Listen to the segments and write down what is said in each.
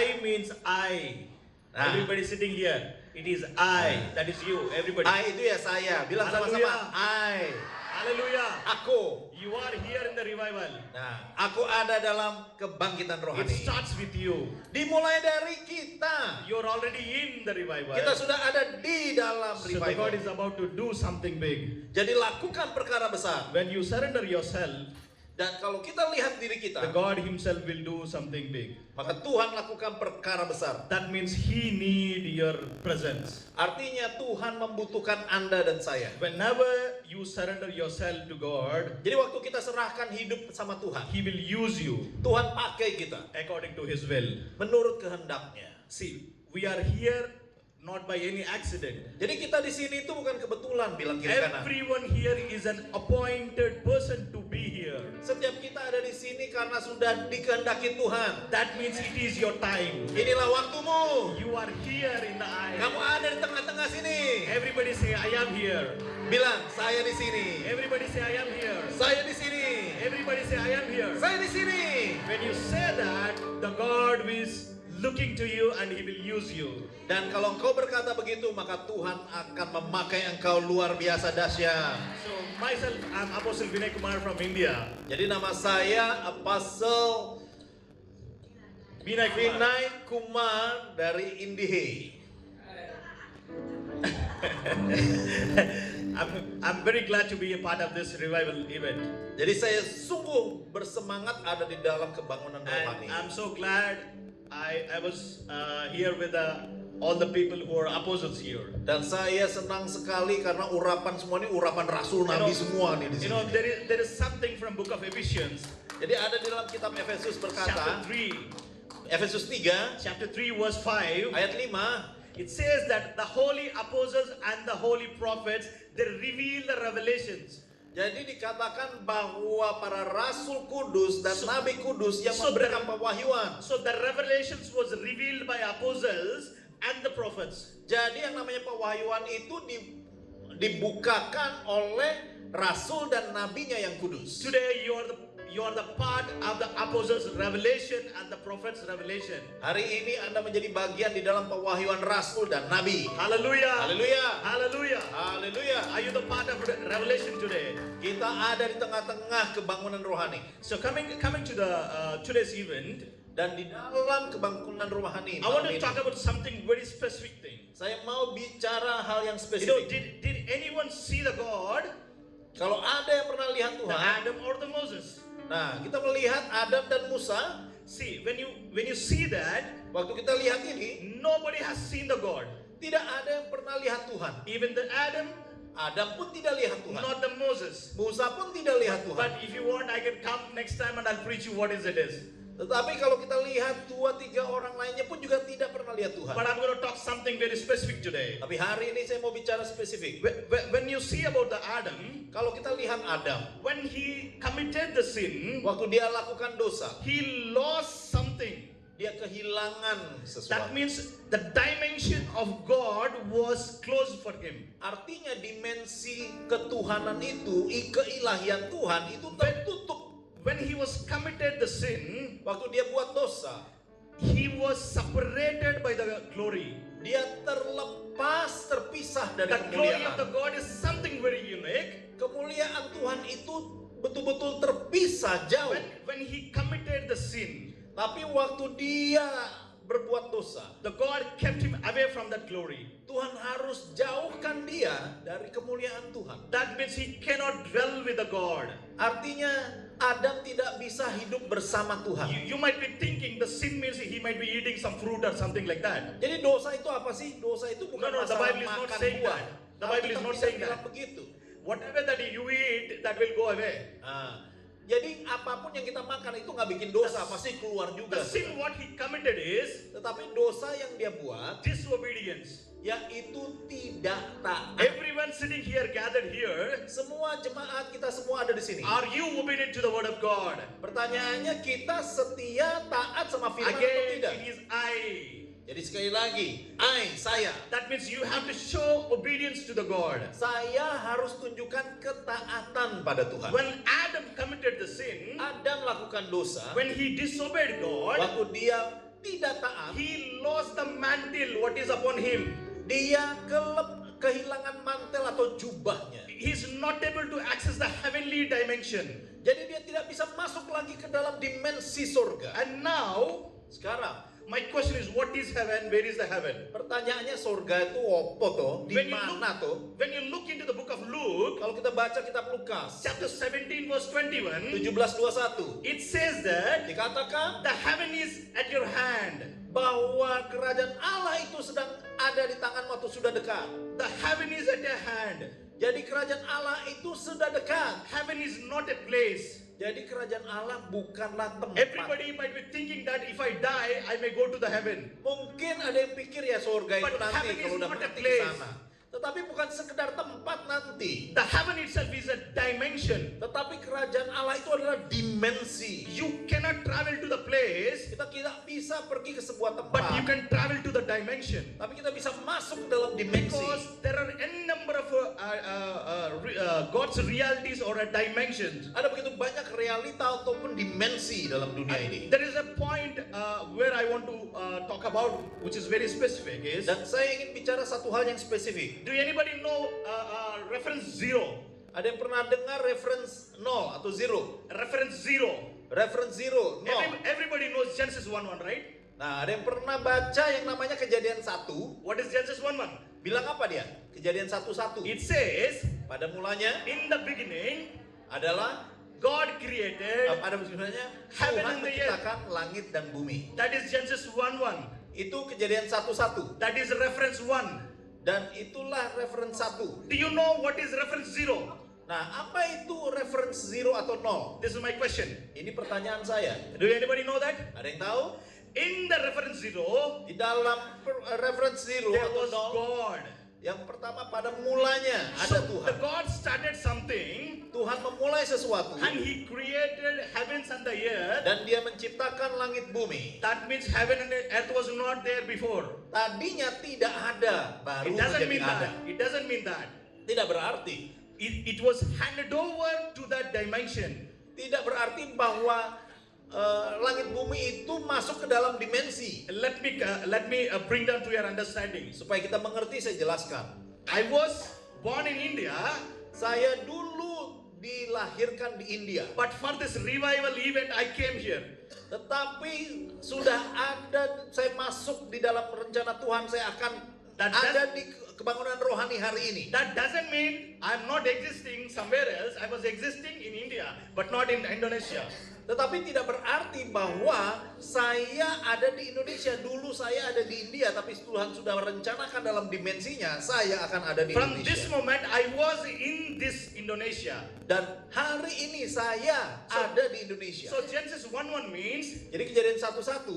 I means I. Nah. Everybody sitting here. It is I. That is you. Everybody. I itu ya saya. Bilang sama-sama. I. Hallelujah. Aku. You are here in the revival. Nah, aku ada dalam kebangkitan It rohani. starts with you. Dimulai dari kita. You're already in the revival. Kita sudah ada di dalam So the God revival. is about to do something big. Jadi lakukan perkara besar. When you surrender yourself, Dan kalau kita lihat diri the kita, God himself will do something big. maka Tuhan lakukan perkara besar. That means he need your presence. Artinya Tuhan membutuhkan Anda dan saya. Whenever you surrender yourself to God, Jadi waktu kita serahkan hidup sama Tuhan, he will use you Tuhan pakai kita according to his will. menurut kehendaknya. See, we are here not by any accident. Jadi kita di sini itu bukan kebetulan bilang kiri kanan. Everyone here is an appointed person to be here. Setiap kita ada di sini karena sudah dikehendaki Tuhan. That means it is your time. Inilah waktumu. You are here in the Kamu eye. ada di tengah-tengah sini. Everybody say, I am here. Bilang, saya di sini. Everybody say, I am here. Saya di sini. Everybody say, I am here. Saya di sini. When you say that, the God is looking to you and he will use you. Dan kalau engkau berkata begitu, maka Tuhan akan memakai engkau luar biasa dahsyat. So myself, I'm Apostle Vinay Kumar from India. Jadi nama saya Apostle Vinay Kumar. Vinay Kumar dari Indihe. I'm very glad to be a part of this revival event. Jadi saya sungguh bersemangat ada di dalam kebangunan And rohani. I'm so glad I was here with all the people who are apostles here. Dan saya senang sekali karena urapan semua ini urapan rasul nabi semua nih di You sini. know, there is something from book of Ephesians, Jadi ada di dalam kitab Efesus berkata, chapter 3, Efesus 3 chapter 3 verse 5. ayat 5, It says that the holy apostles and the holy prophets, they reveal the revelations. jadi dikatakan bahwa para rasul kudus dan nabi kudus yang so memberikan pewahyuan. So the revelations was revealed by apostles and the prophets. Jadi yang namanya pewahyuan itu dibukakan oleh rasul dan nabinya yang kudus. Today you are the part of the apostles' revelation and the prophets' revelation. Hari ini Anda menjadi bagian di dalam pewahyuan rasul dan nabi. Hallelujah. Haleluya. Hallelujah. Haleluya. Are you the part of revelation today? Kita ada di tengah-tengah kebangunan rohani. So coming to the today's event, Dan di dalam kebangunan rohani I want malam to ini, talk about something very specific thing. saya mau bicara hal yang You know, spesifik. did anyone see the God, Kalau ada yang pernah lihat the Tuhan, Adam or the Moses? nah kita melihat Adam dan Musa. See, when you see that, Waktu kita lihat ini, nobody has seen the God. tidak ada yang pernah lihat Tuhan. Even the Adam, Adam pun tidak lihat Tuhan. not the Moses. Musa pun tidak lihat Tuhan. But if you want, I can come next time and I'll preach you what is it is. Tetapi kalau kita lihat 2-3 orang lainnya pun juga tidak pernah lihat Tuhan. But I'm going to talk something very specific today. Tapi hari ini saya mau bicara spesifik. When you see about the Adam, Kalau kita lihat Adam, when he committed the sin, waktu dia lakukan dosa, he lost something. dia kehilangan That sesuatu. means the dimension of God was closed for him. Artinya dimensi ketuhanan itu, keilahian Tuhan itu tertutup. When he was committed the sin, Waktu dia buat dosa, he was separated by the glory. dia terlepas, terpisah dari The glory of the kemuliaan. God is something very unique. Kemuliaan Tuhan itu betul-betul terpisah, jauh. When he committed the sin, Tapi waktu dia berbuat dosa, the God kept him away from that glory. Tuhan harus jauhkan dia dari kemuliaan Tuhan. That means he cannot dwell with the God. Artinya Adam tidak bisa hidup bersama Tuhan. You might be thinking the sin means he might be eating some fruit or something like that. Jadi dosa itu apa sih? Dosa itu bukan No, the masalah Bible is not makan saying buah. that. The Bible is Alkitab not tidak saying bilang that. begitu. Whatever that you eat, that will go away. Nah, jadi apapun yang kita makan itu nggak bikin dosa, pasti keluar juga. The sin what he committed is Tetapi dosa yang dia buat, disobedience. yaitu tidak taat. Everyone sitting here, gathered here, Semua jemaat kita semua ada di sini. are you obedient to the word of God? Pertanyaannya, kita setia taat sama firman atau Again, tidak? it is I. Jadi sekali lagi, saya. That means you have to show obedience to the God. Saya harus tunjukkan ketaatan pada Tuhan. When Adam committed the sin, Adam lakukan dosa, when he disobeyed God, waktu dia tidak taat, he lost the mantle what is upon him. dia kehilangan mantel atau jubahnya. He's not able to access the heavenly dimension. Jadi dia tidak bisa masuk lagi ke dalam dimensi surga. And now, Sekarang, my question is, what is heaven? Where is the heaven? pertanyaannya surga itu apa toh? Di When you mana toh? When you look into the book of Luke, Kalau kita baca kitab Lukas chapter 17, verse 21, 17:21, it says that dikatakan the heaven is at your hand. bahwa kerajaan Allah itu sedang ada di tanganmu atau sudah dekat. The heaven is at your hand. Jadi kerajaan Allah itu sudah dekat. Heaven is not a place. Jadi kerajaan Allah bukanlah tempat. Everybody might be thinking that if I die, I may go to the heaven. Mungkin ada yang pikir ya surga itu But nanti heaven is kalau udah not a mati ke place. sana. Tetapi bukan sekedar tempat nanti. The heaven itself is a dimension. Tetapi kerajaan Allah itu adalah dimensi. You cannot travel to the place, Kita tidak bisa pergi ke sebuah but you tempat. can travel to the dimension. Tapi kita bisa masuk ke dalam dimensi. Because there are n number of God's realities or dimensions. Ada begitu banyak realita ataupun dimensi dalam dunia ini. There is a point where I want to talk about, which is very specific. Is Dan saya ingin bicara satu hal yang spesifik. do anybody know reference zero? Ada yang pernah dengar reference 0 atau 0? Reference zero. Reference 0, 0. Everybody knows Genesis 1:1, right? Nah, ada yang pernah baca yang namanya Kejadian 1. What is Genesis 1:1? Bilang apa dia? Kejadian 1:1. It says, Pada mulanya in the beginning, adalah God created. pada sebenarnya Heaven Tuhan and the earth. menciptakan langit dan bumi. That is Genesis 1:1. Itu Kejadian 1:1. That is reference 1. Dan itulah reference 1. Do you know what is reference 0? Nah, apa itu reference 0 atau 0? This is my question. Ini pertanyaan saya. Do anybody know that? Ada yang tahu? In the reference 0, Di dalam reference 0 there atau was 0, God. yang pertama pada mulanya So ada the Tuhan. God started something Tuhan memulai sesuatu and He created heavens and the earth. dan dia menciptakan langit bumi. That means heaven and earth was not there before. Tadinya tidak ada, baru It doesn't menjadi mean ada. that. It doesn't mean that. Tidak berarti. It was handed over to that dimension. Tidak berarti bahwa langit bumi itu masuk ke dalam dimensi. Let me bring down to your understanding. Supaya kita mengerti, saya jelaskan. I was born in India, Saya dulu dilahirkan di India. but for this revival event I came here. Tetapi sudah ada, saya masuk di dalam rencana Tuhan, saya akan Dan- ada di kebangunan rohani hari ini. That doesn't mean I'm not existing somewhere else. I was existing in India, but not in Indonesia. Tetapi tidak berarti bahwa saya ada di Indonesia. Dulu saya ada di India, tapi Tuhan sudah merencanakan dalam dimensinya, saya akan ada di From this Indonesia. moment, I was in this Indonesia. Dan hari ini saya ada di Indonesia. So Genesis 1:1 means Jadi Kejadian 1:1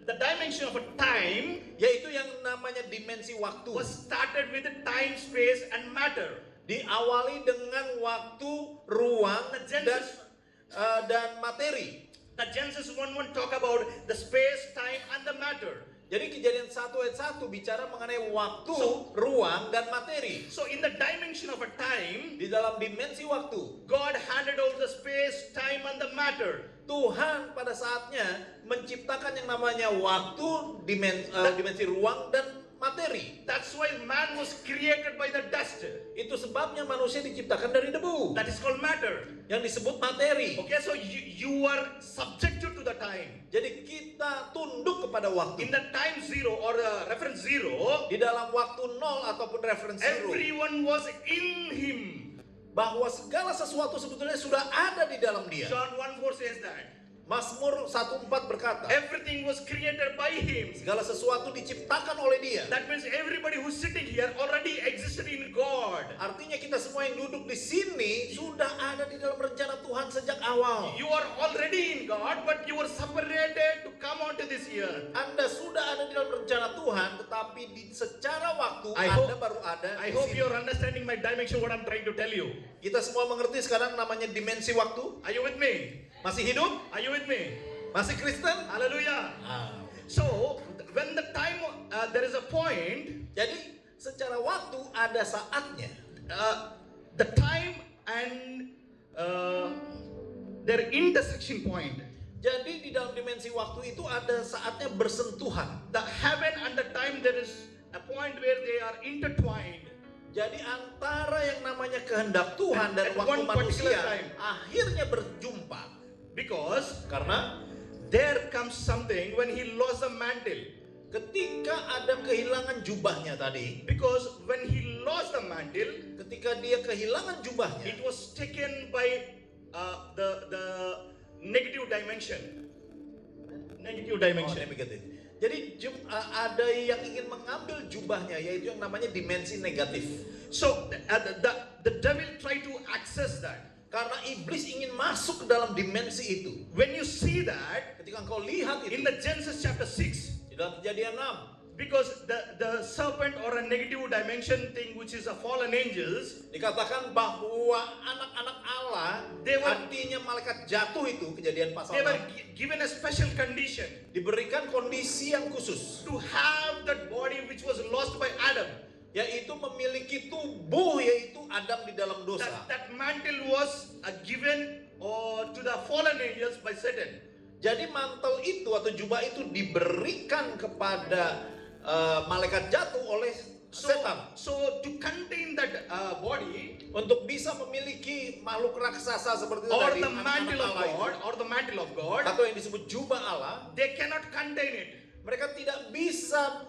the dimension of a time yaitu yang namanya dimensi waktu. was started with the time, space, and matter. Diawali dengan waktu, ruang, The Genesis, dan materi. the Genesis 1:1 talk about the space, time, and the matter. Jadi Kejadian 1 ayat 1 bicara mengenai waktu, So- ruang, dan materi. So in the dimension of a time, Di dalam dimensi waktu, God handed over the space, time, and the matter. Tuhan pada saatnya menciptakan yang namanya waktu, dimensi ruang, dan materi. That's why man was created by the dust. Itu sebabnya manusia diciptakan dari debu, That is called matter. yang disebut materi. Okay, so you are subjected to the time. Jadi kita tunduk kepada waktu. In the time zero or the reference zero, Di dalam waktu 0 ataupun referensi zero, everyone was in him. bahwa segala sesuatu sebetulnya sudah ada di dalam dia. John 1:4 says that. Mazmur 1:4 berkata, Everything was created by him. segala sesuatu diciptakan oleh dia. That means everybody who's sitting here already existed in God. Artinya kita semua yang duduk di sini sudah ada di dalam rencana Tuhan sejak awal. You are already in God, but you were separated to come onto this earth. Anda sudah ada di dalam rencana Tuhan, tetapi secara waktu I Anda hope- baru ada I di hope sini. you're understanding my dimension, what I'm trying to tell you. Kita semua mengerti sekarang namanya dimensi waktu. Are you with me? Masih hidup? Are you with me? Masih Kristen? Hallelujah. So, when the time, there is a point, Jadi secara waktu ada saatnya. the time and their intersection point. Jadi di dalam dimensi waktu itu ada saatnya bersentuhan. The heaven and the time, there is a point where they are intertwined. Jadi antara yang namanya kehendak Tuhan dan At waktu one particular manusia time. akhirnya berjumpa. Because Karena there comes something when he lost the mantle. ketika ada kehilangan jubahnya tadi, Because when he lost the mantle, ketika dia kehilangan jubahnya, it was taken by the negative dimension. Negative Oh, dimension. negatif. Jadi ada yang ingin mengambil jubahnya, yaitu yang namanya dimensi negatif. So the devil tried to access that. Karena iblis ingin masuk ke dalam dimensi itu. When you see that Ketika engkau lihat in itu the Genesis chapter 6, di dalam Kejadian 6, because the serpent or a negative dimension thing, which is a fallen angels, dikatakan bahwa anak-anak Allah, They were- artinya malaikat jatuh itu, Kejadian pasal they were 6, given a special condition diberikan kondisi yang khusus, to have that body which was lost by Adam. yaitu memiliki tubuh, yaitu Adam di dalam dosa. That mantle was given to the fallen angels by Satan. Jadi mantel itu atau jubah itu diberikan kepada malaikat jatuh oleh setan So to contain that body untuk bisa memiliki makhluk raksasa seperti itu or tadi, the anak-anak mantle of Allah itu, God or the mantle of God, atau yang disebut jubah Allah, they cannot contain it. mereka tidak bisa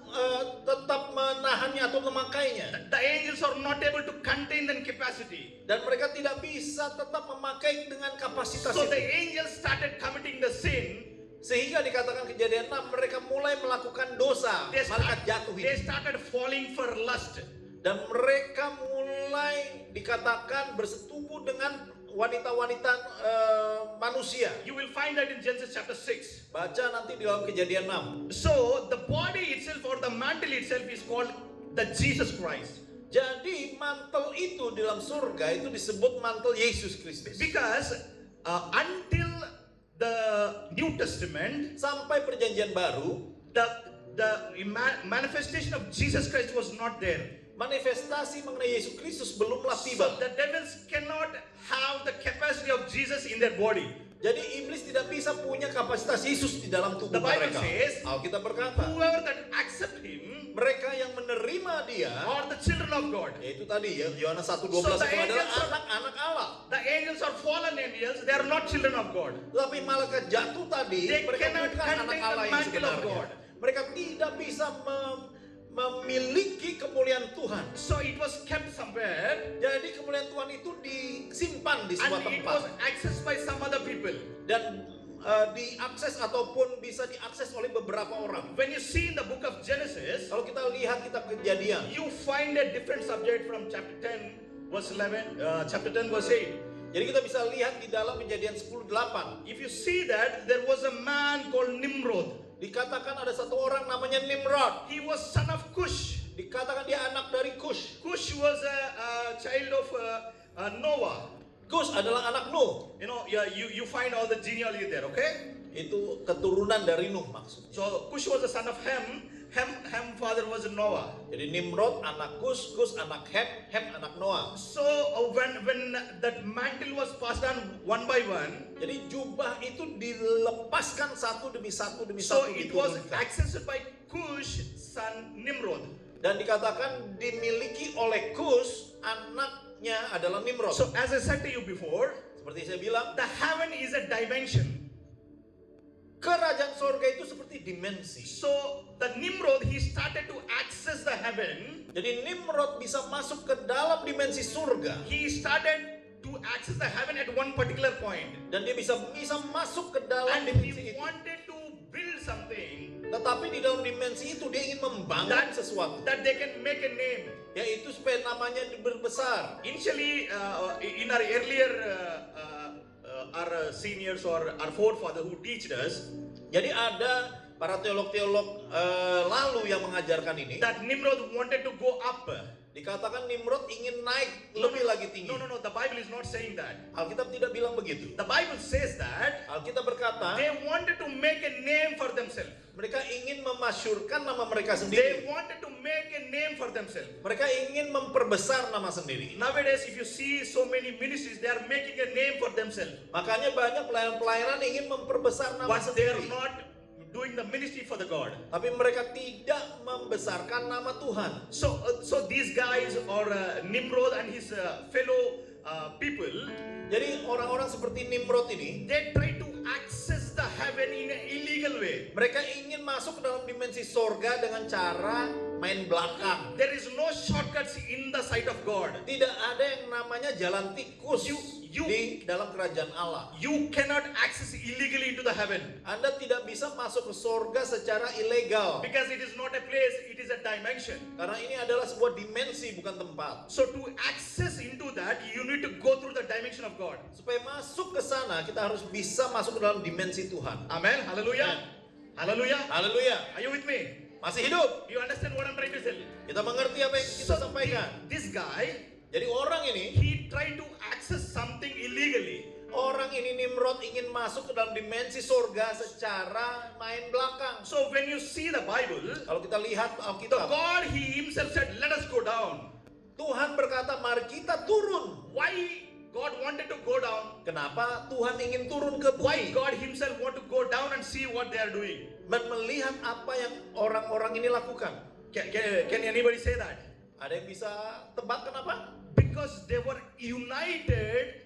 tetap menahannya atau memakainya, The angels are not able to contain the capacity. dan mereka tidak bisa tetap memakai dengan kapasitas So the itu. angels started committing the sin. Sehingga dikatakan Kejadian 6, mereka mulai melakukan dosa, malaikat jatuh They itu, started falling for lust. dan mereka mulai dikatakan bersetubuh dengan wanita-wanita manusia. You will find that in Genesis chapter 6. Baca nanti di dalam Kejadian 6. So the body itself or the mantle itself is called the Jesus Christ. Jadi mantel itu di dalam surga itu disebut mantel Yesus Kristus. Because until the New Testament, Sampai perjanjian baru, the manifestation of Jesus Christ was not there. manifestasi mengenai Yesus Kristus belumlah tiba. So the devils cannot have the capacity of Jesus in their body. Jadi iblis tidak bisa punya kapasitas Yesus di dalam tubuh The Bible mereka. says, Alkitab berkata, whoever that accept him mereka yang menerima dia, are the children of God. yaitu tadi ya Yohanes 1:12 So the itu adalah angels are- anak-anak Allah. The angels are fallen angels, they are not children of God. Tapi malaikat jatuh tadi, They mereka cannot bukan anak contain Allah the yang mantle of sebenarnya. God. Mereka tidak bisa memiliki kemuliaan Tuhan. So it was kept somewhere Jadi kemuliaan Tuhan itu disimpan di sebuah and it was tempat accessed by some other people. dan diakses ataupun bisa diakses oleh beberapa orang. When you see in the book of Genesis, Kalau kita lihat kitab Kejadian, you find a different subject from chapter 10 verse 11, chapter 10 verse 8. jadi kita bisa lihat di dalam Kejadian 10:8 If you see that, there was a man called Nimrod. dikatakan ada satu orang namanya Nimrod. He was son of Cush. Dikatakan dia anak dari Kush. Cush was a child of Noah. Kush adalah anak Nuh. You know, yeah, you find all the genealogy there, okay? Itu keturunan dari Nuh maksudnya. So Cush was the son of Ham. Ham father was Noah. Jadi Nimrod anak Kush, Kush anak Hem, Hem anak Noah. So when that mantle was passed on one by one, Jadi jubah itu dilepaskan satu demi satu so diturunkan. it was accessed by Cush son Nimrod. Dan dikatakan dimiliki oleh Kush, anaknya adalah Nimrod. So as I said to you before, Seperti saya bilang, the heaven is a dimension. kerajaan sorga itu seperti dimensi. So the Nimrod, he started to access the heaven. Jadi Nimrod bisa masuk ke dalam dimensi surga. He started to access the heaven at one particular point. Dan dia bisa masuk ke dalam And dimensi he itu. wanted to build something Tetapi di dalam dimensi itu dia ingin membangun sesuatu. that they can make a name. Yaitu supaya namanya berbesar. Initially, in our earlier our seniors or our forefathers who teached us, Jadi ada para teolog-teolog lalu yang mengajarkan ini, that Nimrod wanted to go up. dikatakan Nimrod ingin naik lebih lagi tinggi. No. The Bible is not saying that. Alkitab tidak bilang begitu. The Bible says that Alkitab berkata, they wanted to make a name for themselves. mereka ingin memasyurkan nama mereka They sendiri. wanted to make a name for themselves. Mereka ingin memperbesar nama sendiri. Nowadays, if you see so many ministries, they are making a name for themselves. Makanya banyak pelayanan-pelayanan ingin memperbesar nama But they are sendiri. not doing the ministry for the God. Tapi mereka tidak membesarkan nama Tuhan. So these guys or Nimrod and his fellow people, Jadi orang-orang seperti Nimrod ini, they try to access the heaven in an illegal way. mereka ingin masuk ke dalam dimensi sorga dengan cara main belakang. There is no shortcuts in the sight of God. Tidak ada yang namanya jalan tikus You- di dalam kerajaan Allah. You cannot access illegally into the heaven Anda tidak bisa masuk ke sorga secara ilegal. because it is not a place, it is a dimension. Karena ini adalah sebuah dimensi, bukan tempat. So to access into that, you need to go through the dimension of God. Supaya masuk ke sana, kita harus bisa masuk ke dalam dimensi Tuhan. Amen. Hallelujah. Hallelujah. Haleluya. Are you with me? Masih hidup. You understand what I'm trying to tell you? Kita mengerti apa yang kita sampaikan. This guy, Jadi orang ini, he tried to access something illegally. orang ini Nimrod ingin masuk ke dalam dimensi sorga secara main belakang. So when you see the Bible, Kalau kita lihat the Alkitab, God, he himself said, let us go down. Tuhan berkata, mari kita turun. Why God wanted to go down? Kenapa Tuhan ingin turun ke Why bumi? God himself want to go down and see what they are doing? Dan melihat apa yang orang-orang ini lakukan. Can anybody say that? Ada yang bisa tebak kenapa? Because they were united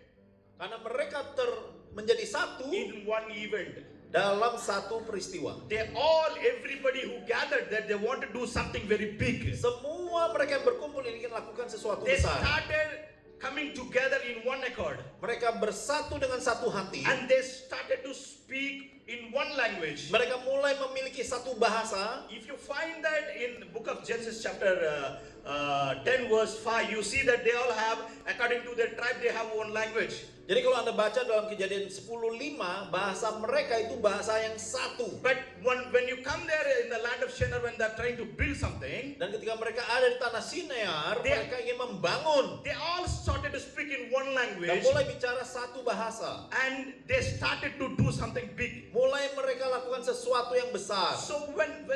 Karena mereka menjadi satu in one event. dalam satu peristiwa. Everybody who gathered that they want to do something very big. Semua mereka yang berkumpul ingin lakukan sesuatu They besar. started coming together in one accord. Mereka bersatu dengan satu hati. And they started to speak in one language. Mereka mulai memiliki satu bahasa. If you find that in the book of Genesis chapter 10 verse 5, you see that they all have, according to their tribe, they have one language. Jadi kalau Anda baca dalam Kejadian 10:5, bahasa mereka itu bahasa yang satu. But when you come there in the land of Shinar, when they're trying to build something, Dan ketika mereka ada di tanah Sinear, They- mereka ingin membangun they all started to speak in one dan language. mulai bicara satu bahasa. And they started to do something big. Mulai mereka lakukan sesuatu yang besar. So when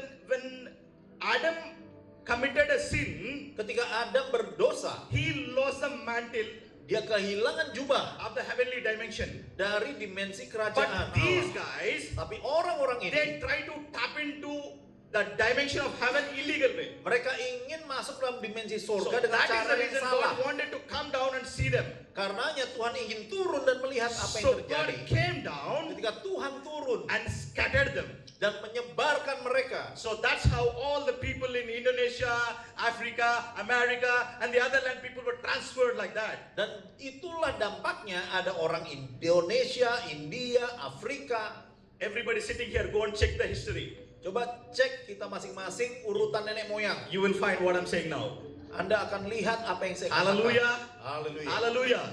Adam committed a sin, Ketika Adam berdosa, he lost the mantle dia kehilangan jubah of the heavenly dimension. dari dimensi But kerajaan these Allah. guys, Tapi orang-orang they ini, try to tap into the dimension of heaven illegal way. mereka ingin masuk dalam dimensi So surga dengan that is cara the yang reason salah. God wanted to come down and see them. Karenanya Tuhan ingin turun dan melihat apa yang So God terjadi. came down Ketika Tuhan turun and scattered them. dan menyebarkan mereka. So that's how all the people in Indonesia, Africa, America, and the other land people were transferred like that. Dan itulah dampaknya ada orang Indonesia, India, Afrika. Everybody sitting here, go and check the history. Coba cek kita masing-masing urutan nenek moyang. You will find what I'm saying now. Anda akan lihat apa yang saya katakan. Hallelujah. Haleluya. Hallelujah.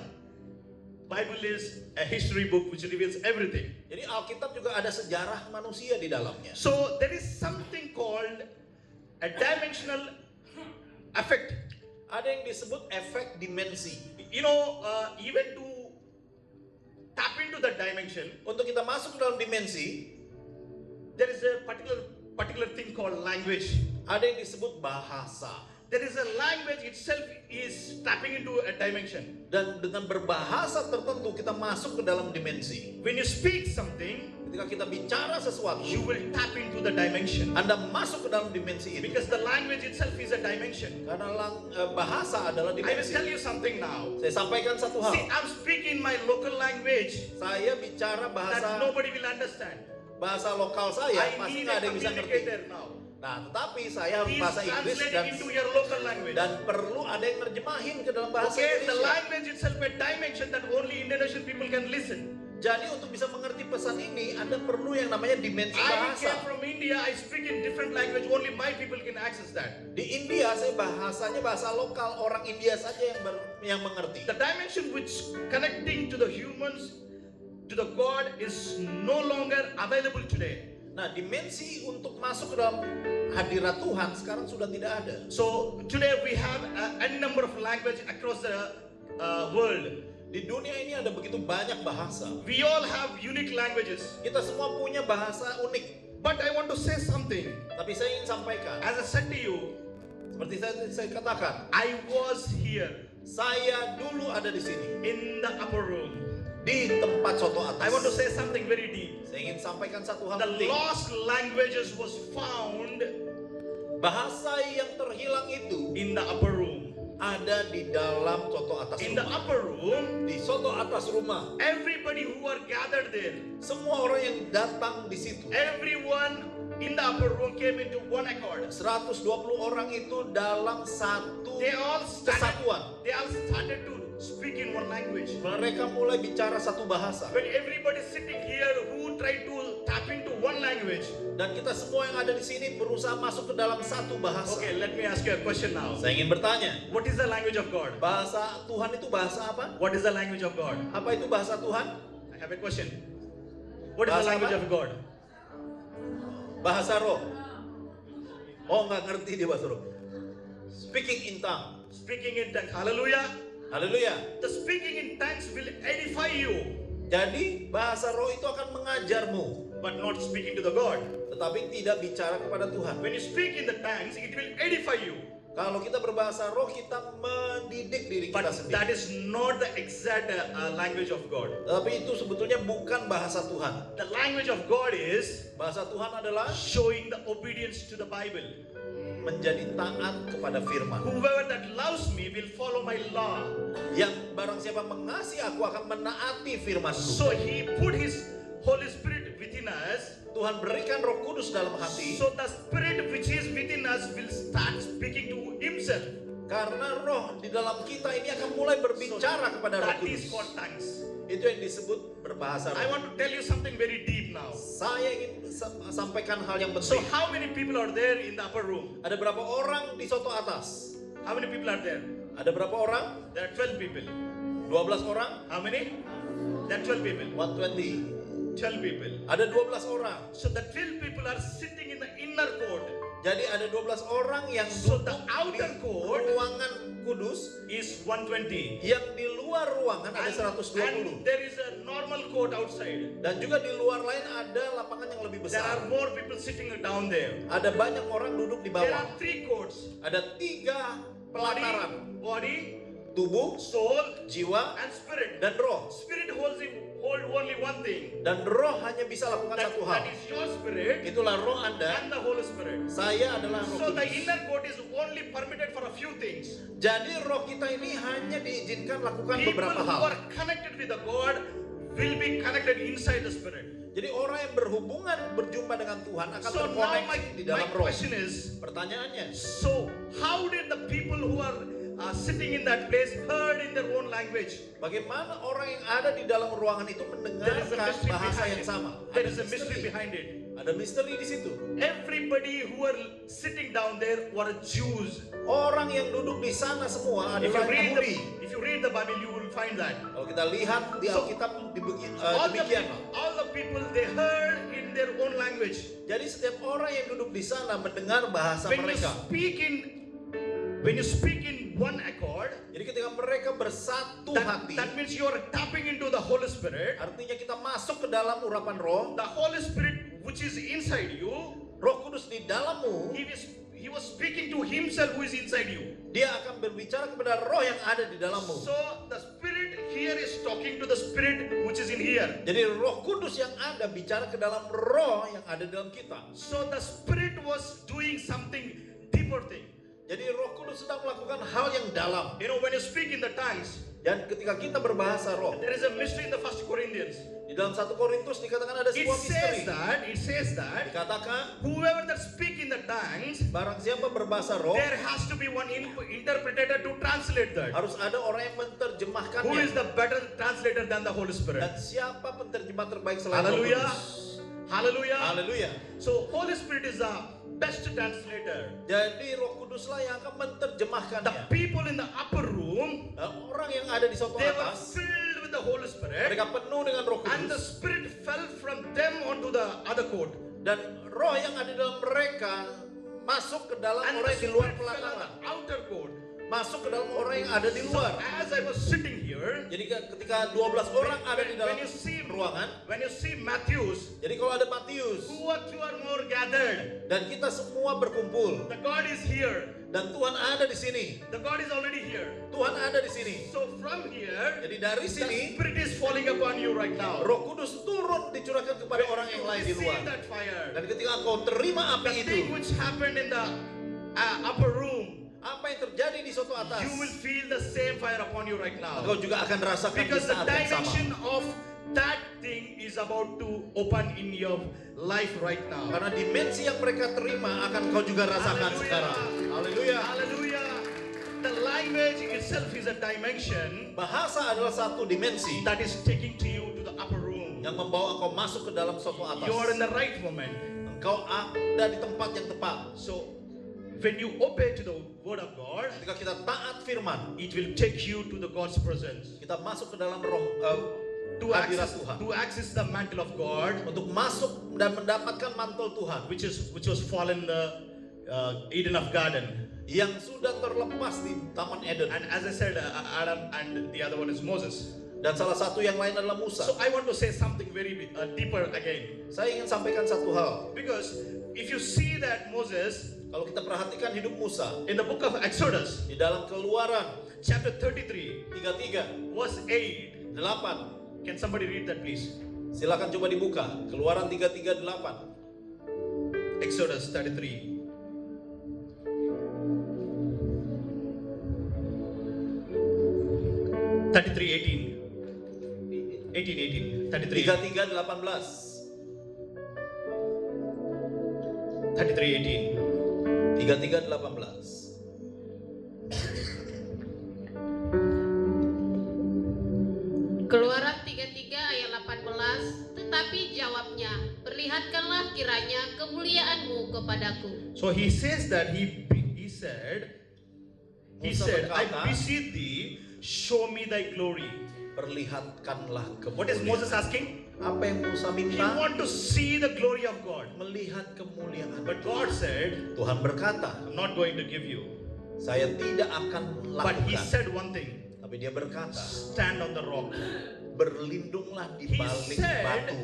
Bible is a history book which reveals everything. Jadi Alkitab juga ada sejarah manusia di dalamnya. So there is something called a dimensional effect. Ada yang disebut efek dimensi. You know, even to tap into that dimension, Untuk kita masuk ke dalam dimensi, there is a particular thing called language. ada yang disebut bahasa. There is a language itself is tapping into a dimension. Dan dengan berbahasa tertentu kita masuk ke dalam dimensi. When you speak something, Ketika kita bicara sesuatu, you will tap into the dimension. Anda masuk ke dalam dimensi itu. Because the language itself is a dimension. Karena bahasa adalah I will dimensi. tell you something now. Saya sampaikan satu hal. See, I'm speaking my local language Saya bicara that bahasa nobody will understand. bahasa lokal saya, I pasti need nggak a ada yang bisa ngerti. communicator now. Nah, tetapi saya harus He is bahasa Inggris translating into your local language. dan perlu ada yang nerjemahin ke dalam bahasa Okay, the Indonesia. language itself a dimension that only Indonesian people can listen. Jadi untuk bisa mengerti pesan ini, Anda perlu yang namanya dimensi I bahasa. came from India, I speak in different language, only my people can access that. Di India saya bahasanya bahasa lokal, orang India saja yang mengerti. The dimension which connecting to the humans, to the God is no longer available today. Nah, dimensi untuk masuk ke dalam hadirat Tuhan sekarang sudah tidak ada. So today we have a number of language across the world. Di dunia ini ada begitu banyak bahasa. We all have unique languages. Kita semua punya bahasa unik. But I want to say something. Tapi saya ingin sampaikan, As I said to you, seperti saya katakan, I was here saya dulu ada di sini, in the upper room. di tempat soto atas. I want to say something very deep. Saya ingin sampaikan satu hal The penting. lost languages was found Bahasa yang terhilang itu in the upper room. ada di dalam soto atas In the rumah. upper room, Di soto atas rumah, everybody who are gathered there, semua orang yang datang di situ, everyone in the upper room came into one accord. 120 orang itu dalam satu They all kesatuan. started to speak in one language. Mereka mulai bicara satu bahasa. When everybody sitting here who tried to tap into one language. Dan kita semua yang ada di sini berusaha masuk ke dalam satu bahasa. Okay, let me ask you a question now. Saya ingin bertanya, What is the language of God? bahasa Tuhan itu bahasa apa? What is the language of God? Apa itu bahasa Tuhan? I have a question. What is the Bahasa language apa? of God? Bahasa roh. Oh, nggak ngerti dia bahasa roh. Speaking in tongue. Speaking in tongues. Hallelujah. Haleluya. The speaking in tongues will edify you, Jadi bahasa roh itu akan mengajarmu, but not speaking to the God. tetapi tidak bicara kepada Tuhan. When you speak in the tongues, it will edify you. Kalau kita berbahasa roh, kita mendidik diri kita But sendiri. that is not the exact language of God. Tapi itu sebetulnya bukan bahasa Tuhan. The language of God is Bahasa Tuhan adalah showing the obedience to the Bible. menjadi taat kepada firman. Whoever that loves me will follow my law. Yang barang siapa mengasihi aku akan menaati firman-Ku. So he put his Holy Spirit within us. Tuhan berikan Roh Kudus dalam hati, So the Spirit which is within us will start speaking to himself. karena roh di dalam kita ini akan mulai berbicara kepada Roh That is Kudus. called tongues. Itu yang disebut berbahasa I roh. want to tell you something very deep now. Saya ingin sampaikan hal yang So penting. how many people are there in the upper room? Ada berapa orang di soto atas? How many people are there? Ada berapa orang? There are 12 people. 12 orang? How many? There are 12 people. 120. 12 people. Ada 12 orang. So the 12 people are sitting in the inner court. Jadi ada 12 orang yang So the duduk di outer court ruangan kudus, is 120. yang di luar ruangan ada And 120. there is a normal court outside. Dan juga di luar lain ada lapangan yang lebih There are besar. more people sitting down there. Ada banyak orang duduk di There bawah. are 3 courts. Ada 3 pelataran. Body, Tubuh, soul, jiwa, and spirit. dan roh. Spirit hold only one thing. Dan roh hanya bisa lakukan That, satu that hal. is your spirit Itulah roh Anda. and the Holy Spirit. Saya adalah roh So the kudus. inner court is only permitted for a few things. Jadi roh kita ini hanya diizinkan lakukan People beberapa who hal. are connected with the God will be connected inside the spirit. Jadi orang yang berhubungan berjumpa dengan Tuhan akan So now terkoneksi di my dalam roh. question is, Pertanyaannya, so how did the people who are sitting in that place heard in their own language? bagaimana orang yang ada di dalam ruangan itu There is a mendengarkan mystery bahasa behind yang it. sama? There Ada is a mystery misteri. behind it. Ada misteri di situ. Everybody who are sitting down there were Jews. Orang yang duduk di sana semua If you adalah read Yahudi. the Bible, you will find that. Kalau kita lihat di So, Alkitab All demikian. the people they heard in their own language. Jadi setiap orang yang duduk di sana mendengar bahasa When you mereka. speak in one accord, Jadi ketika mereka bersatu hati, that means you are tapping into the Holy Spirit. artinya kita masuk ke dalam urapan roh. The Holy Spirit which is inside you, Roh Kudus di dalammu, he was speaking to himself who is inside you. dia akan berbicara kepada roh yang ada di dalammu. So the Spirit here is talking to the Spirit which is in here. Jadi Roh Kudus yang ada bicara ke dalam roh yang ada di dalam kita. So the Spirit was doing something deeper thing. Jadi Roh Kudus sedang melakukan hal yang dalam. You know, when you speak in the tongues, Dan ketika kita berbahasa roh, there is a mystery in the 1 Corinthians. di dalam 1 Korintus dikatakan ada It sebuah misteri. says that Dikatakan whoever that speak in the tongues, barang siapa berbahasa roh, there has to be one interpreter to translate that. harus ada orang yang Who menerjemahkannya. is the better translator than the Holy Spirit? Dan siapa penterjemah terbaik selain Roh Hallelujah. Kudus? Hallelujah. Haleluya. So Holy Spirit is the best translator. Jadi Roh Kuduslah yang akan The menerjemahkannya. people in the upper room, Dan orang yang ada di soto they were atas, filled with the Holy Spirit, mereka penuh dengan Roh and the Kudus. Spirit fell from them onto the other court. Dan roh yang ada dalam mereka masuk ke dalam And orang the yang di luar spirit fell on pelataran. the outer court. Masuk ke dalam orang yang ada di So luar. as I was sitting here, Jadi ketika 12 orang ada di dalam when you see ruangan. Matthews, Jadi kalau ada Matius two or more gathered, dan kita semua berkumpul the God is here. dan Tuhan ada di sini. The God is already here. Tuhan ada di sini. So from here, Jadi dari the sini Spirit is falling upon you right now. Roh Kudus turun dicurahkan kepada orang yang lain di luar. Receive that fire. Dan ketika engkau terima The api thing itu, which happened in the upper room, apa yang terjadi di suatu atas, you will feel the same fire upon you right now. engkau juga akan rasakan di Because the saat yang sama. dimension of that thing is about to open in your life right now. Karena dimensi yang mereka terima akan kau juga rasakan Hallelujah. sekarang. Haleluya. Hallelujah. The language itself is a dimension Bahasa adalah satu dimensi that is taking to you to the upper room. yang membawa engkau masuk ke dalam suatu atas. You are in the right moment. Engkau ada di tempat yang tepat. So when you obey to the word of God, Ketika kita taat firman, it will take you to the God's presence. kita masuk ke dalam roh To hadirat access, Tuhan. to access the mantle of God, Untuk masuk dan mendapatkan mantel Tuhan which was fallen in the Eden of Garden. yang sudah terlepas di Taman Eden. And as I said, Adam and the other one is Moses. Dan salah satu yang lain adalah So Musa. I want to say something very deeper again. Saya ingin sampaikan satu hal. Because if you see that Moses Kalau kita perhatikan hidup Musa in the book of Exodus, di dalam Keluaran chapter 33, 33, verse 8, 8. can somebody read that please? Silakan coba dibuka. Keluaran 33, 8. Exodus 33. Thirty-three, 18, 33, 33, 18. 33, 18. 33, 18. Keluaran 33 ayat 18, tetapi jawabnya, perlihatkanlah kiranya kemuliaanmu kepadaku. So he says that he said, Musa I berkata, beseech thee, show me thy glory. Perlihatkanlah What is Moses kemuliaan. asking? Apa yang Musa He minta? want to see the glory of God. Melihat kemuliaan. But God said, Tuhan berkata, I'm not going to give you. saya tidak akan But he lakukan. said one thing, Tapi dia berkata, stand on the rock. berlindunglah di He balik batu.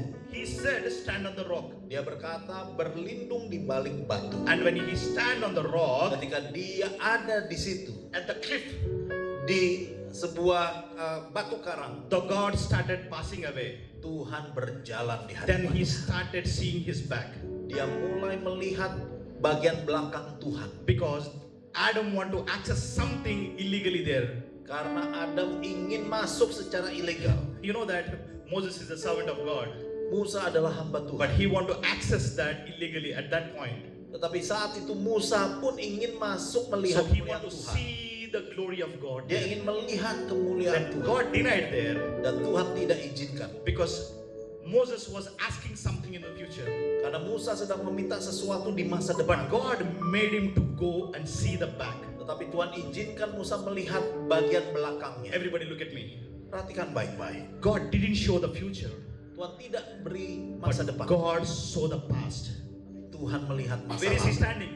said, stand on the rock. Dia berkata, berlindung di balik batu. And when he stand on the rock, Ketika dia ada di situ, at the cliff, di sebuah batu karang, the God started passing away. Tuhan berjalan di Then he hadapannya. started seeing his back. Dia mulai melihat bagian belakang Tuhan. Because Adam want to access something illegally there. Karena Adam ingin masuk secara ilegal. You know that Moses is a servant of God. Musa adalah hamba But Tuhan. he want to access that illegally at that point. Tetapi saat itu Musa pun ingin masuk So melihat he want kemuliaan to Tuhan. see the glory of God. Dia ingin melihat kemuliaan Then Tuhan. God denied there Dan Tuhan tidak izinkan. because Moses was asking something in the future. Karena Musa sedang meminta sesuatu di masa But depan. God made him to go and see the back. Tetapi Tuhan izinkan Musa melihat bagian belakangnya. Everybody look at me. Perhatikan baik-baik. God didn't show the future, Tuhan tidak beri but masa depan. God saw the past. Tuhan melihat masa Where is he lalu. standing?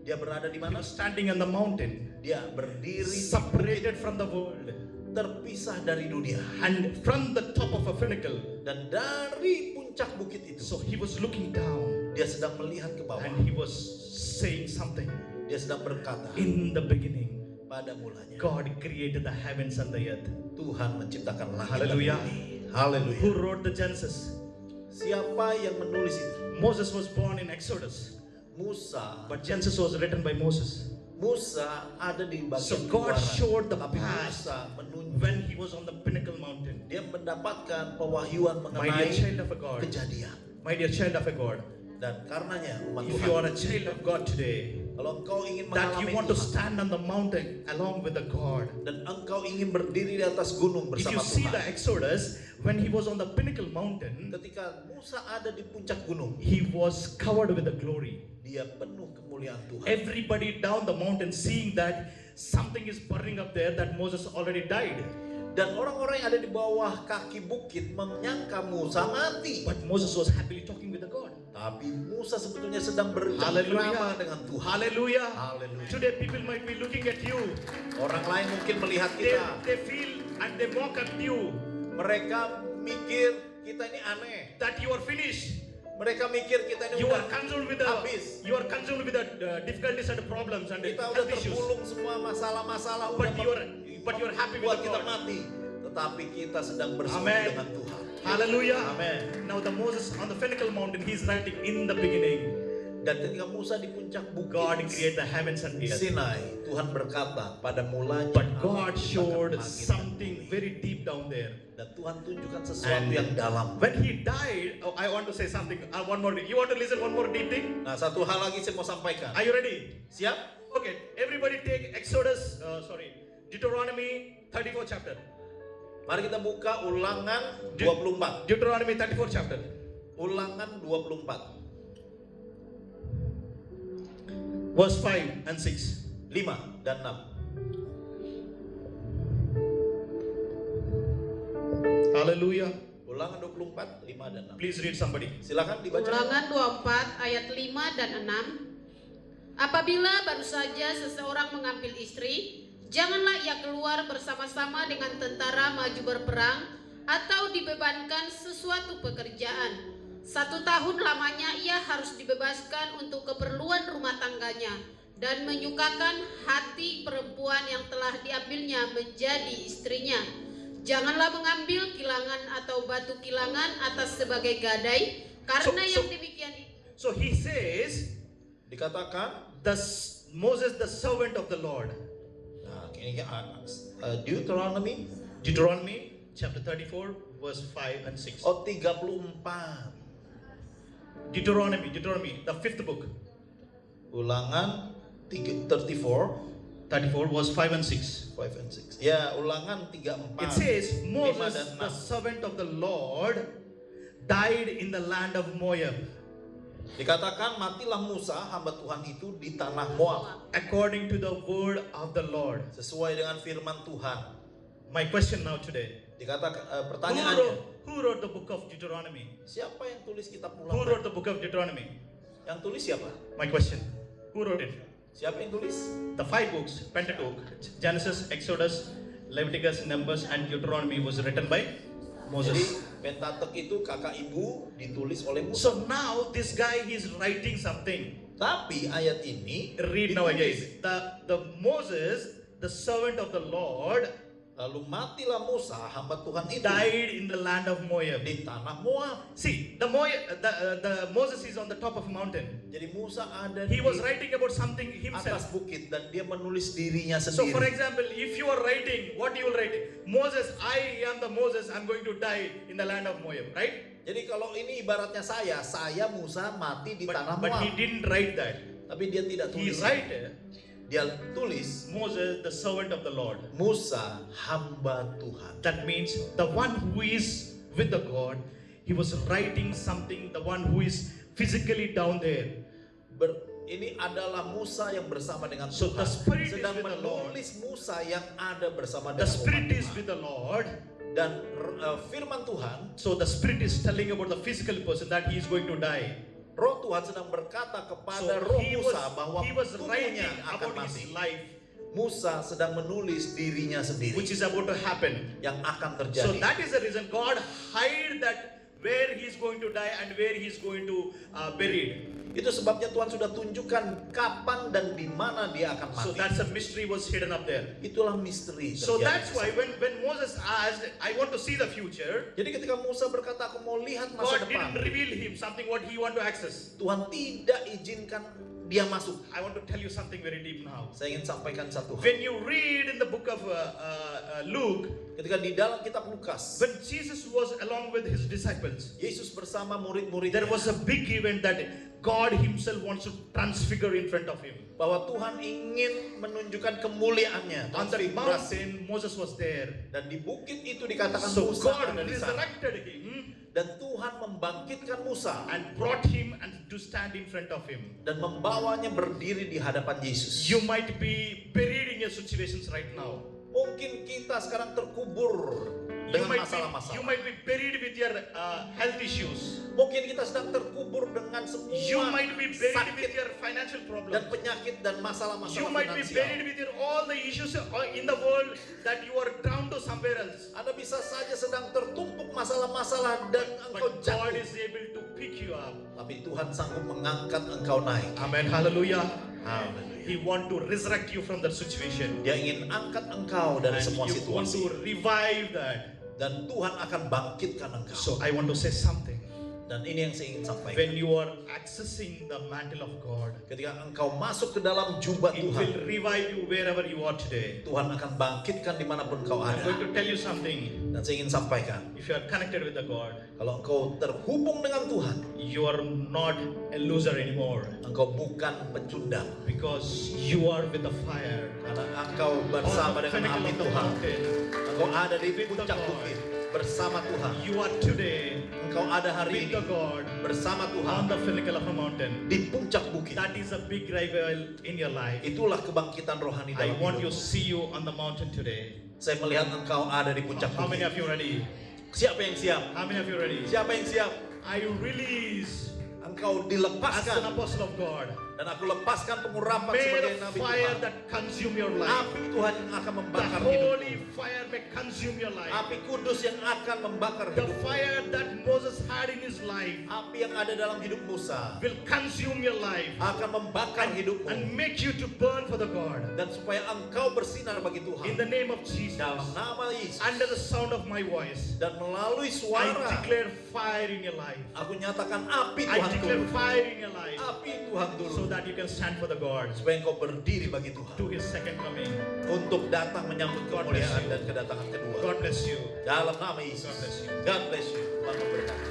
Dia berada di He mana? was standing on the mountain, Dia berdiri separated from the world, terpisah dari dunia. and from the top of a pinnacle. Dan dari puncak bukit itu, So he was looking down, dia sedang melihat ke bawah. and he was saying something. Dia sedang berkata, In the beginning, pada mulanya God created the heavens and the earth. Tuhan menciptakan langit Hallelujah. dan bumi. Haleluya. Who wrote the Genesis? Siapa yang menulis itu? Moses was born in Exodus, Musa. but Genesis was written by Moses. Musa ada di bagian So God Keluaran. showed the Tapi past Musa menunjuk, when he was on the pinnacle mountain. dia mendapatkan pewahyuan My dear mengenai child of a God, kejadian. my dear child of a God, Dan karenanya umat if you Tuhan, are a child of God today, kalau engkau ingin that you mengalami want to Tuhan, stand on the mountain along with the God. dan engkau ingin berdiri di atas gunung If you bersama see the Tuhan. Exodus, when he was on the pinnacle mountain, Ketika Musa ada di puncak gunung, he was covered with the glory. dia penuh kemuliaan Tuhan. Everybody down the mountain seeing that something is burning up there, that Moses already died. Dan orang-orang yang ada di bawah kaki bukit menyangka Musa mati. But Moses was happily talking with the God. Tapi Musa sebetulnya sedang bercengkrama Hallelujah. dengan Tuhan. Hallelujah. Haleluya. Today people might be looking at you. Orang lain mungkin melihat They, kita. they feel and they mock at you Mereka mikir kita ini aneh. that you are finished. Mereka mikir kita ini You udah are consumed with the habis. difficulties and the problems and the Kita udah health issues. tergulung semua masalah-masalah But udah you are happy buat with kita God. mati. Tetapi kita sedang bersama Amen. dengan Tuhan. Hallelujah. Amen. Now the Moses on the Pinnacle Mountain, he's writing in the beginning. Dan ketika Musa di puncak God bukit created the heavens and earth. Sinai, Tuhan berkata pada mulanya But Allah God showed menciptakan langit dan something bumi. very deep down there. Dan Tuhan tunjukkan sesuatu And yang dalam. when he died, oh, I want to say something. One more. You want to listen one more deep thing? Nah, satu hal lagi saya mau sampaikan. Are you ready? Siap? Okay. Everybody take Deuteronomy 34 chapter. Mari kita buka Ulangan 24. Deuteronomy 34 chapter. Ulangan 24. Verse 5 and 6. 5 dan 6. Hallelujah. Ulangan 24, 5 dan 6. Please read somebody. Silakan dibaca. Ulangan 24 ayat 5 dan 6. Apabila baru saja seseorang mengambil istri, janganlah ia keluar bersama-sama dengan tentara maju berperang atau dibebankan sesuatu pekerjaan. 1 tahun lamanya ia harus dibebaskan untuk keperluan rumah tangganya dan menyukakan hati perempuan yang telah diambilnya menjadi istrinya. Janganlah mengambil kilangan atau batu kilangan atas sebagai gadai, karena yang demikian itu. So he says, Dikatakan Moses, the servant of the Lord. nah, ini Deuteronomy Deuteronomy chapter 34, verse 5 and 6. oh 34. Deuteronomy, the fifth book. Ulangan 34 34, verse 5 and 6. 5 and 6. Ya, Ulangan 34. It says, 5 Moses, dan the 6. servant of the Lord, died in the land of Moab, Dikatakan matilah Musa hamba Tuhan itu di tanah Moab according to the word of the Lord. sesuai dengan firman Tuhan. My question now today. Dikatakan Who pertanyaannya, wrote the book of Deuteronomy? siapa yang tulis kitab Who Ulangan? wrote the book of Deuteronomy? Yang tulis siapa? My question. Who wrote it? Siapa yang tulis? The 5 books, Pentateuch, Genesis, Exodus, Leviticus, Numbers, and Deuteronomy was written by Jadi Moses. Pentatek itu kakak ibu ditulis oleh Musa. So now this guy is writing something. Tapi ayat ini Read now ditulis. again. The Moses, the servant of the Lord, Lalu matilah Musa hamba Tuhan itu died in the land of Moab. di tanah Moab. See, the Moses is on the top of a mountain. Jadi Musa ada He di was writing about something atas himself. bukit dan dia menulis dirinya So for sendiri. example, if you are writing, what you will write? Moses, I am the Moses, I'm going to die in the land of Moab, right? Jadi kalau ini ibaratnya saya Musa mati di tanah But he Moab. didn't write that. Tapi dia tidak He tulis. write Dia tulis Moses, the servant of the Lord. Musa hamba Tuhan. That means the one who is with the God, he was writing something, the one who is physically down there. Ini adalah Musa yang bersama dengan So Tuhan. the Spirit is Sedang with the Lord. menulis Musa yang ada bersama The dengan Spirit umat is Tuhan. with the Lord. Dan firman Tuhan, So the Spirit is telling about the physical person that he is going to die. Roh Tuhan sedang berkata kepada So roh he Musa bahwa was writing tubuhnya akan about mati. his life, Musa sedang menulis dirinya sendiri which is about to happen. yang akan So terjadi. that is the reason God hide that where he is going to die and where he is going to buried. Itu sebabnya Tuhan sudah tunjukkan kapan dan di mana dia akan So mati. that's a mystery was hidden up there. Itulah misteri. So terjadi. that's why when Moses asked, I want to see the future, Jadi ketika Musa berkata aku mau lihat masa God depan, didn't reveal him something what he want to access. Tuhan tidak izinkan dia masuk. I want to tell you something very deep now. Saya ingin sampaikan satu hal. When you read in the book of Luke, Ketika di dalam kitab Lukas, when Jesus was along with his disciples, Yesus bersama murid-murid there was a big event that God himself wants to transfigure in front of him. bahwa Tuhan ingin menunjukkan kemuliaannya. On the transfigurasi. mountain, Moses was there. Dan di bukit itu dikatakan So Musa God ada di sana. resurrected him Dan Tuhan membangkitkan Musa and brought him and to stand in front of him. dan membawanya berdiri di hadapan Yesus. You might be buried in your situations right now. Mungkin kita sekarang terkubur You dengan might masalah-masalah. be buried with your health issues. Mungkin kita sedang terkubur dengan semua You might be buried with sakit your financial dan problems. penyakit dan You masalah-masalah might be finansial. buried with all the issues in the world that you are down to somewhere else. Anda bisa saja sedang tertumpuk masalah-masalah dan engkau But God jatuh. is able to pick you up. Tapi Tuhan sanggup mengangkat engkau naik. Amen. Hallelujah. Haleluya. He want to resurrect you from that situation. Dia ingin angkat engkau dari And semua you want situasi. to revive that. Dan Tuhan akan bangkitkan engkau. So I want to say something. Dan ini yang saya ingin sampaikan. When you are accessing the mantle of God, Ketika engkau masuk ke dalam jubah it Tuhan, will revive you wherever you are today. Tuhan akan bangkitkan dimanapun kau I'm ada. going to tell you something. Dan saya ingin sampaikan, If you are connected with the God, kalau engkau terhubung dengan Tuhan, you are not a loser anymore, engkau bukan pecundang. because you are with the fire. Karena engkau bersama On the dengan pinnacle api of the Tuhan. mountain, Engkau ada di With the puncak God. bukit bersama Tuhan. you are today Engkau ada hari with ini the God bersama on Tuhan the pinnacle of a mountain. di puncak bukit. That is a big revival in your life. Itulah kebangkitan rohani I dalam want you to hidupmu. see you on the mountain today. Saya melihat engkau ada di puncak How many bukit. of you ready? Siapa yang siap? How many of you ready? Siapa yang siap? I release Engkau as an dilepaskan apostle of God. dan aku lepaskan pengurapan May sebagai the nabi fire Tuhan. that consume your life, Api Tuhan yang akan the membakar holy hidupmu. fire may consume your life. Api kudus yang akan membakar The hidupmu. fire that Moses had in his life Api yang ada dalam hidup Musa will consume your life akan membakar and hidupmu. make you to burn for the God. Dan supaya engkau bersinar bagi In Tuhan. the name of Jesus, Dalam nama Yesus. under the sound of my voice, Dan melalui I suara, declare fire in your life. aku nyatakan api I Tuhan declare turun. fire in your life Api Tuhan so turun. that you can stand for the God Supaya engkau berdiri bagi Tuhan. to his second coming. Untuk datang menyambut God bless kemuliaan you. dan kedatangan kedua. God bless you. Dalam nama Yesus. God bless you. God bless you. Tuhan memberkati.